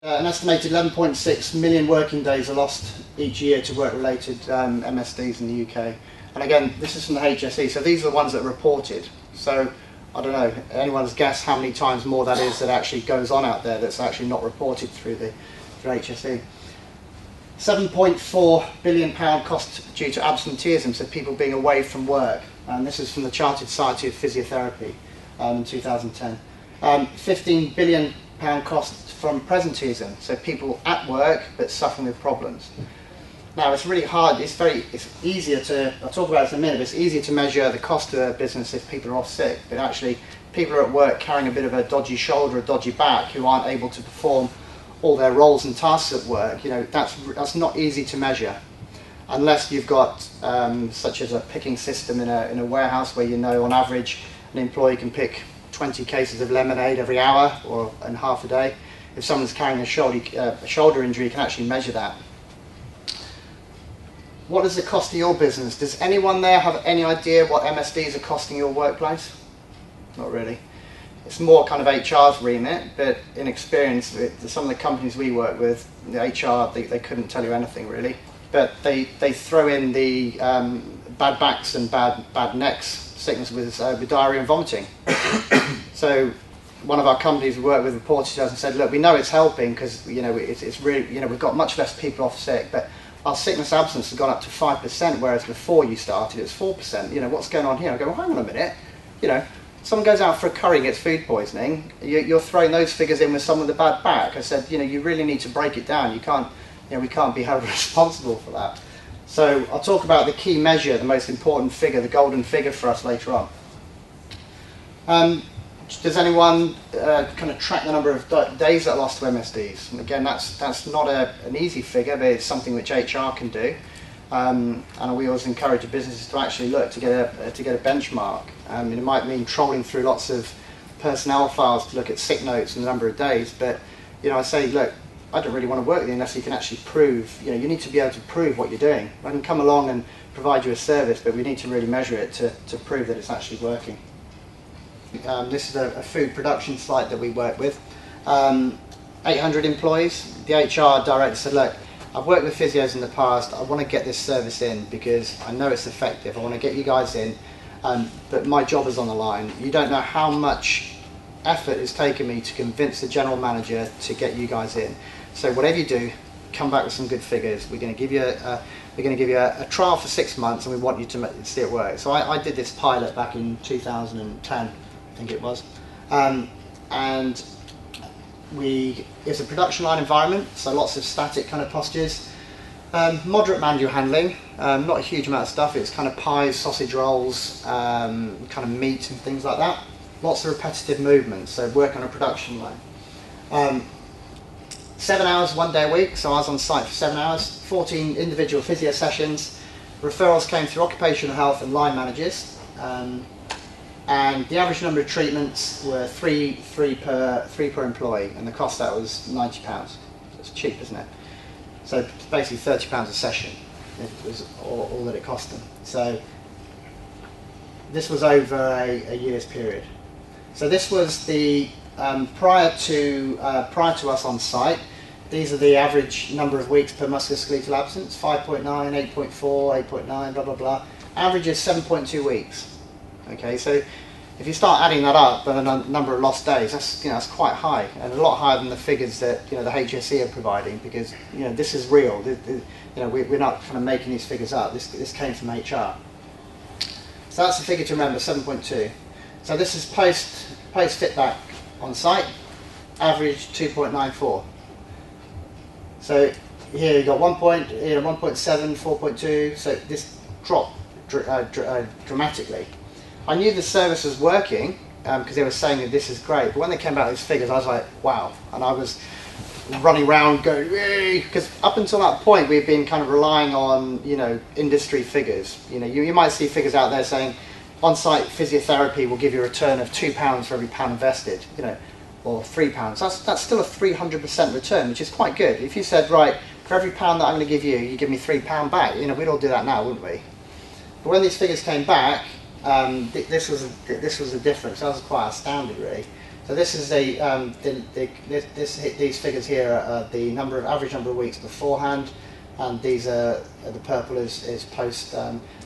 An estimated 11.6 million working days are lost each year to work-related MSDs in the UK. And again, this is from the HSE, so these are the ones that are reported. So, I don't know, anyone's guess how many times more that is that actually goes on out there that's actually not reported through HSE. £7.4 billion cost due to absenteeism, so people being away from work. And this is from the Chartered Society of Physiotherapy in 2010. £15 billion cost from presenteeism, so people at work but suffering with problems. Now it's really hard, it's easier to, I'll talk about this in a minute, but it's easier to measure the cost of a business if people are off sick, but actually people are at work carrying a bit of a dodgy shoulder, a dodgy back, who aren't able to perform all their roles and tasks at work. You know, that's not easy to measure unless you've got such as a picking system in a warehouse where you know on average an employee can pick 20 cases of lemonade every hour or in half a day. If someone's carrying a shoulder injury, you can actually measure that. What is the cost of your business? Does anyone there have any idea what MSDs are costing your workplace? Not really. It's more kind of HR's remit, but in experience with some of the companies we work with, the HR, they couldn't tell you anything really. But they throw in the bad backs and bad necks, sickness with diarrhea and vomiting. So one of our companies we work with reported to us and said, look, we know it's helping because it's really, we've got much less people off sick, but our sickness absence has gone up to 5%, whereas before you started it was 4%. What's going on here? I go, well, hang on a minute. Someone goes out for a curry and gets food poisoning, you're throwing those figures in with someone with a bad back. I said, you really need to break it down. You can't, we can't be held responsible for that. So I'll talk about the key measure, the most important figure, the golden figure for us later on. Does anyone kind of track the number of days that are lost to MSDs? And again, that's not an easy figure, but it's something which HR can do. And we always encourage businesses to actually look to get a benchmark. It might mean trolling through lots of personnel files to look at sick notes and the number of days. But I say, look, I don't really want to work with you unless you can actually prove. You need to be able to prove what you're doing. I can come along and provide you a service, but we need to really measure it to prove that it's actually working. This is a food production site that we work with. 800 employees. The HR director said, look, I've worked with physios in the past, I want to get this service in because I know it's effective, I want to get you guys in, but my job is on the line. You don't know how much effort it's taken me to convince the general manager to get you guys in. So whatever you do, come back with some good figures. We're going to give you a trial for 6 months and we want you to see it work. So I did this pilot back in 2010, I think it was, and it's a production line environment, so lots of static kind of postures, moderate manual handling, not a huge amount of stuff. It's kind of pies, sausage rolls, kind of meat and things like that. Lots of repetitive movements, so work on a production line. 7 hours, 1 day a week, so I was on site for 7 hours, 14 individual physio sessions. Referrals came through occupational health and line managers. And the average number of treatments were three per employee, and the cost of that was £90. So it's cheap, isn't it? So it's basically £30 a session. It was all that it cost them. So this was over a year's period. So this was the prior to us on site. These are the average number of weeks per musculoskeletal absence: 5.9, 8.4, 8.9, blah blah blah. Average is 7.2 weeks. Okay, so if you start adding that up by the number of lost days, that's quite high, and a lot higher than the figures that the HSE are providing, because this is real. We're not kind of making these figures up. This came from HR. So that's the figure to remember: 7.2. So this is post FitBack on site, average 2.94. So here you got 1.7, 4.2. So this dropped dramatically. I knew the service was working because they were saying that this is great, but when they came back with these figures, I was like, wow. And I was running around going, because up until that point we've been kind of relying on industry figures. You might see figures out there saying on-site physiotherapy will give you a return of £2 for every pound invested, or £3. That's still a 300% return, which is quite good. If you said, right, for every pound that I'm going to give you, you give me £3 back, we'd all do that now, wouldn't we? But when these figures came back, this was a difference. I was quite astounded, really. So this is these figures here are the average number of weeks beforehand, and these are the purple is post.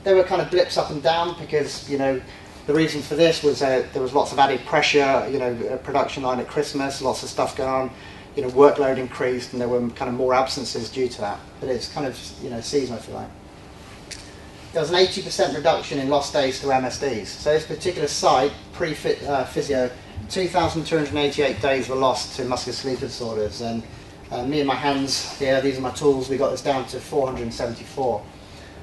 There were kind of blips up and down because, you know, the reason for this was there was lots of added pressure, you know, production line at Christmas, lots of stuff going on, you know, workload increased, and there were kind of more absences due to that. But it's kind of, you know, seasonal, if you like. There was an 80% reduction in lost days to MSDs. So this particular site, pre-physio, 2,288 days were lost to musculoskeletal disorders, and me and my hands here, these are my tools, we got this down to 474.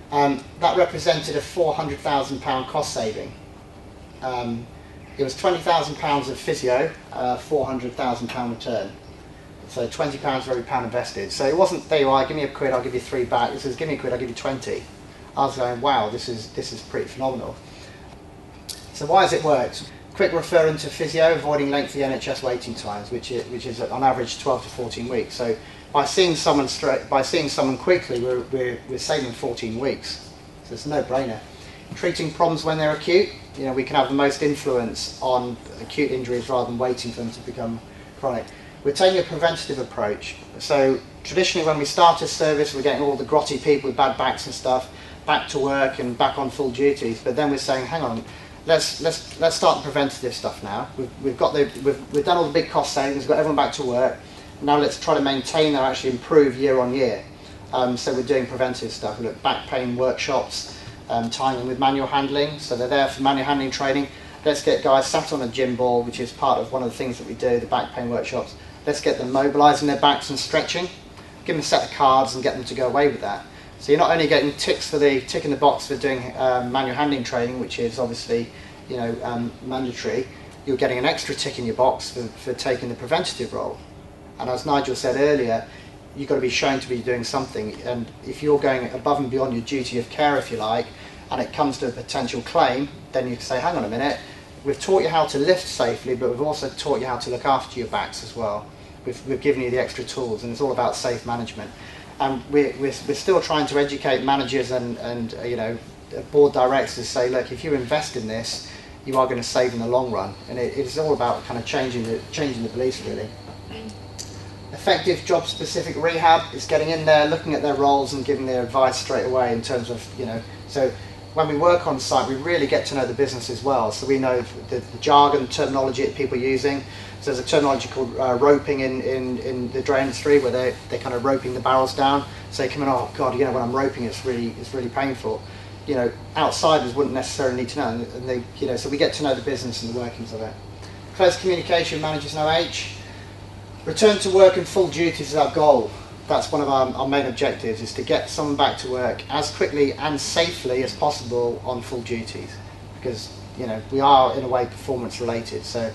That represented a £400,000 cost saving. It was £20,000 of physio, £400,000 return. So £20 for every pound invested. So it wasn't, there you are, give me a quid, I'll give you 3 back. This is, give me a quid, I'll give you 20. I was going, wow, this is pretty phenomenal. So why has it worked? Quick referring to physio, avoiding lengthy NHS waiting times, which is on average 12 to 14 weeks. So by seeing someone quickly, we're saving 14 weeks. So it's a no-brainer. Treating problems when they're acute, you know, we can have the most influence on acute injuries rather than waiting for them to become chronic. We're taking a preventative approach. So traditionally, when we start a service, we're getting all the grotty people with bad backs and stuff back to work and back on full duties. But then we're saying, hang on, let's start the preventative stuff now. We've done all the big cost savings, we've got everyone back to work. Now let's try to maintain or actually improve year on year. So we're doing preventative stuff. We look at back pain workshops, tying them with manual handling. So they're there for manual handling training. Let's get guys sat on a gym ball, which is part of one of the things that we do, the back pain workshops. Let's get them mobilising their backs and stretching. Give them a set of cards and get them to go away with that. So you're not only getting ticks for the tick in the box for doing manual handling training, which is obviously, you know, mandatory. You're getting an extra tick in your box for taking the preventative role. And as Nigel said earlier, you've got to be shown to be doing something. And if you're going above and beyond your duty of care, if you like, and it comes to a potential claim, then you can say, hang on a minute, we've taught you how to lift safely, but we've also taught you how to look after your backs as well. We've given you the extra tools, and it's all about safe management. And we're still trying to educate managers and you know, board directors to say, look, if you invest in this, you are going to save in the long run. And it's all about kind of changing the beliefs, really. Effective job-specific rehab is getting in there, looking at their roles and giving their advice straight away in terms of, you know, so when we work on site, we really get to know the business as well. So we know the jargon, terminology that people are using. So there's a terminology called roping in the dray industry, where they're kind of roping the barrels down. So they come in, oh God, you know, when I'm roping, it's really painful. You know, outsiders wouldn't necessarily need to know, and they, you know, so we get to know the business and the workings of it. Close communication, managers know OH. Return to work and full duties is our goal. That's one of our main objectives, is to get someone back to work as quickly and safely as possible on full duties, because, you know, we are in a way performance related. So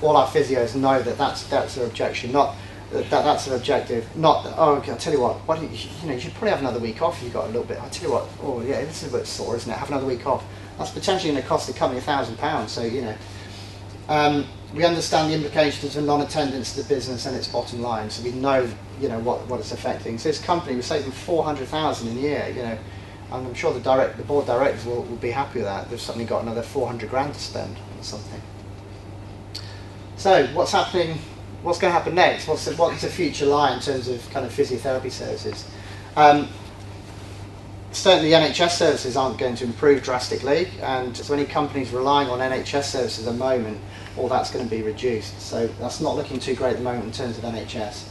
all our physios know that that's their objection, not that's their objective. Not that, oh, okay, I'll tell you what, why don't you know, you should probably have another week off if you've got a little bit. I'll tell you what, oh yeah, this is a bit sore, isn't it? Have another week off. That's potentially going to cost the company £1,000. So, you know, we understand the implications of non-attendance to the business and its bottom line. So we know, you know, what it's affecting. So this company, we're saving £400,000 in a year. You know, and I'm sure the board directors will be happy with that. They've suddenly got another 400 grand to spend on something. So what's happening? What's going to happen next? What's the future lie in terms of kind of physiotherapy services? Certainly NHS services aren't going to improve drastically, and so any companies relying on NHS services at the moment, all that's going to be reduced. So that's not looking too great at the moment in terms of NHS.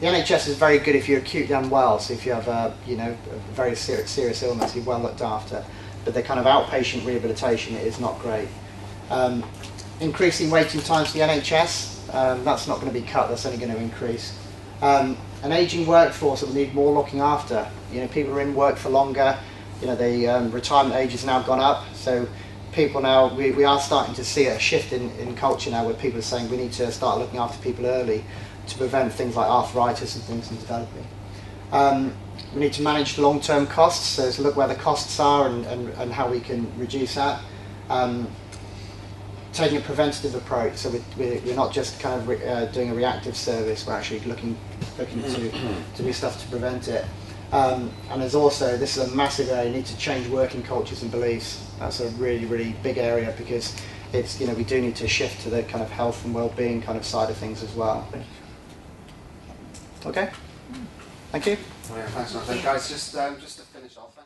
The NHS is very good if you're acutely unwell, so if you have a, you know, a very serious illness, you're well looked after. But the kind of outpatient rehabilitation is not great. Increasing waiting times for the NHS, that's not going to be cut, that's only going to increase. An ageing workforce that will need more looking after. You know, people are in work for longer. You know, the retirement age has now gone up. So people now, we are starting to see a shift in culture now, where people are saying we need to start looking after people early to prevent things like arthritis and things from developing. We need to manage the long-term costs, so to look where the costs are and how we can reduce that. Taking a preventative approach, so we're not just kind of doing a reactive service, we're actually looking to do stuff to prevent it. And there's also, this is a massive area, you need to change working cultures and beliefs. That's a really big area, because it's, you know, we do need to shift to the kind of health and well-being kind of side of things as well. Okay, thank you. Oh, yeah, thanks, guys. Just to finish off.